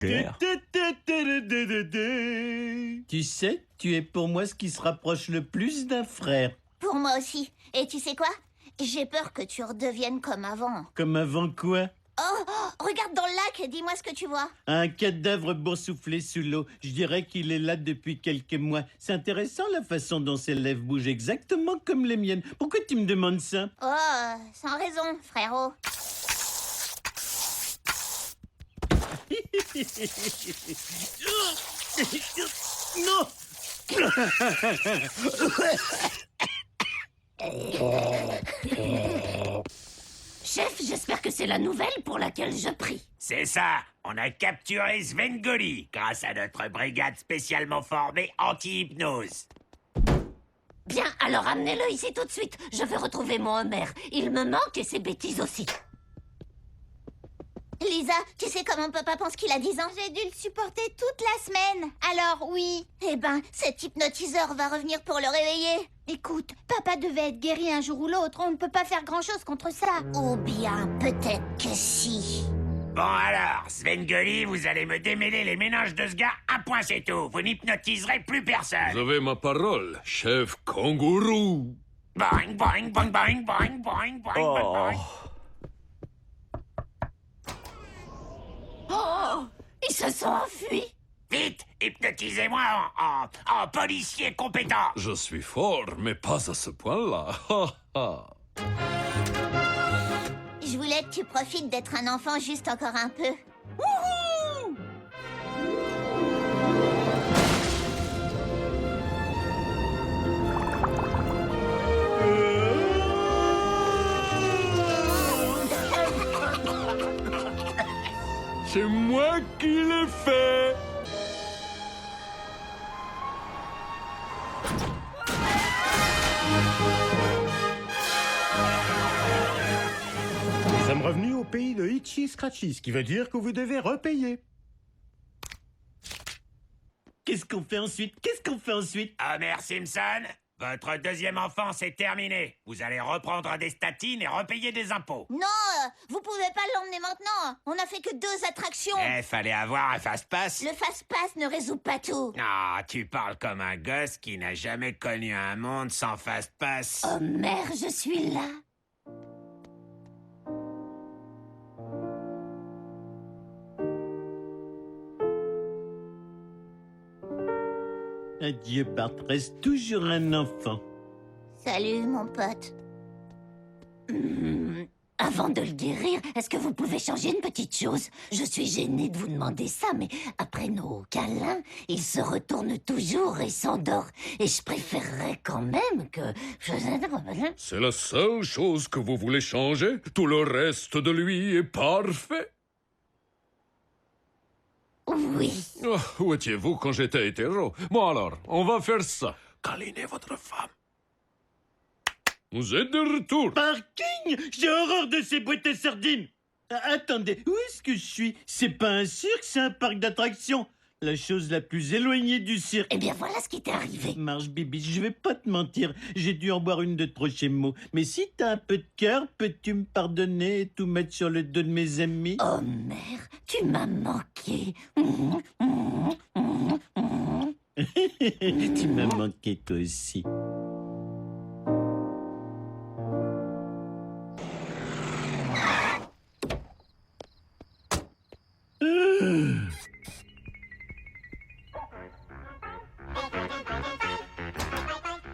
terre. Tu sais, tu es pour moi ce qui se rapproche le plus d'un frère. Pour moi aussi. Et tu sais quoi? J'ai peur que tu redeviennes comme avant. Comme avant quoi? Oh, regarde dans le lac et dis-moi ce que tu vois. Un cadavre boursouflé sous l'eau. Je dirais qu'il est là depuis quelques mois. C'est intéressant la façon dont ses lèvres bougent exactement comme les miennes. Pourquoi tu me demandes ça? Oh, sans raison, frérot. Non! Chef, j'espère que c'est la nouvelle pour laquelle je prie. C'est ça, on a capturé Svengoli grâce à notre brigade spécialement formée anti-hypnose. Bien, alors amenez-le ici tout de suite. Je veux retrouver mon Homer. Il me manque et ses bêtises aussi. Lisa, tu sais comment papa pense qu'il a 10 ans? J'ai dû le supporter toute la semaine. Alors oui. Eh ben, cet hypnotiseur va revenir pour le réveiller. Écoute, papa devait être guéri un jour ou l'autre. On ne peut pas faire grand-chose contre ça. Ou bien, peut-être que si. Bon alors, Svengoli, vous allez me démêler les méninges de ce gars, un point c'est tout. Vous n'hypnotiserez plus personne. Vous avez ma parole, chef kangourou. Boing, boing, boing, boing, boing, boing, boing, boing. Oh, ils se sont enfuis. Vite, hypnotisez-moi en policier compétent. Je suis fort, mais pas à ce point-là. Ha, ha. Je voulais que tu profites d'être un enfant juste encore un peu. Wouhou! C'est moi qui l'ai fait. Nous sommes revenus au pays de Itchy Scratchy, ce qui veut dire que vous devez repayer. Qu'est-ce qu'on fait ensuite? Homer Simpson, votre deuxième enfant, c'est terminé. Vous allez reprendre des statines et repayer des impôts. Non, vous pouvez pas l'emmener maintenant. On a fait que 2 attractions. Fallait avoir un fast-pass. Le fast-pass ne résout pas tout. Ah, tu parles comme un gosse qui n'a jamais connu un monde sans fast-pass. Homer, je suis là. Adieu, Bart, reste toujours un enfant. Salut, mon pote. Avant de le guérir, est-ce que vous pouvez changer une petite chose? Je suis gênée de vous demander ça, mais après nos câlins, il se retourne toujours et s'endort. Et je préférerais quand même que... C'est la seule chose que vous voulez changer. Tout le reste de lui est parfait. Oui. Oh, où étiez-vous quand j'étais hétéro? Bon alors, on va faire ça. Câlinez votre femme. Vous êtes de retour. Parking! J'ai horreur de ces boîtes à sardines! Attendez, où est-ce que je suis? C'est pas un cirque, c'est un parc d'attractions. La chose la plus éloignée du cirque. Eh bien, voilà ce qui t'est arrivé. Marche, Bibi, je vais pas te mentir. J'ai dû en boire une de trop chez Mo. Mais si t'as un peu de cœur, peux-tu me pardonner et tout mettre sur le dos de mes amis? Homer, tu m'as manqué. Tu m'as manqué toi aussi.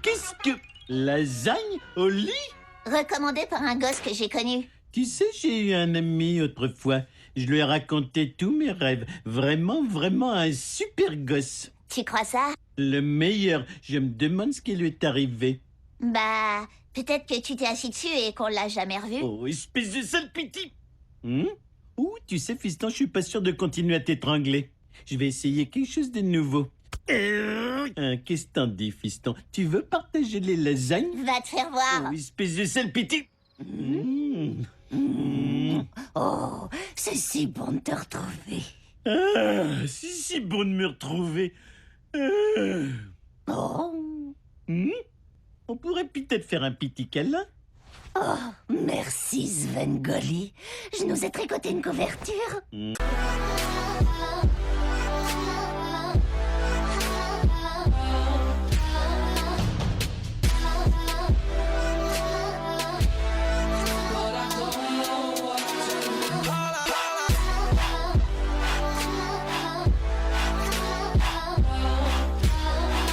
Qu'est-ce que... Lasagne au lit? Recommandé par un gosse que j'ai connu. Tu sais, j'ai eu un ami autrefois. Je lui ai raconté tous mes rêves. Vraiment, vraiment un super gosse. Tu crois ça? Le meilleur. Je me demande ce qui lui est arrivé. Bah, peut-être que tu t'es assis dessus et qu'on l'a jamais revu. Oh, espèce de sale petit. Ouh, tu sais, fiston, je suis pas sûr de continuer à t'étrangler. Je vais essayer quelque chose de nouveau. Qu'est-ce que t'en dis, fiston? Tu veux partager les lasagnes? Va te faire voir. Oh, espèce de sale petit. Oh, c'est si bon de te retrouver. Ah, si bon de me retrouver. Oh, On pourrait peut-être faire un petit câlin. oh, merci Svengoli. Je nous ai tricoté une couverture.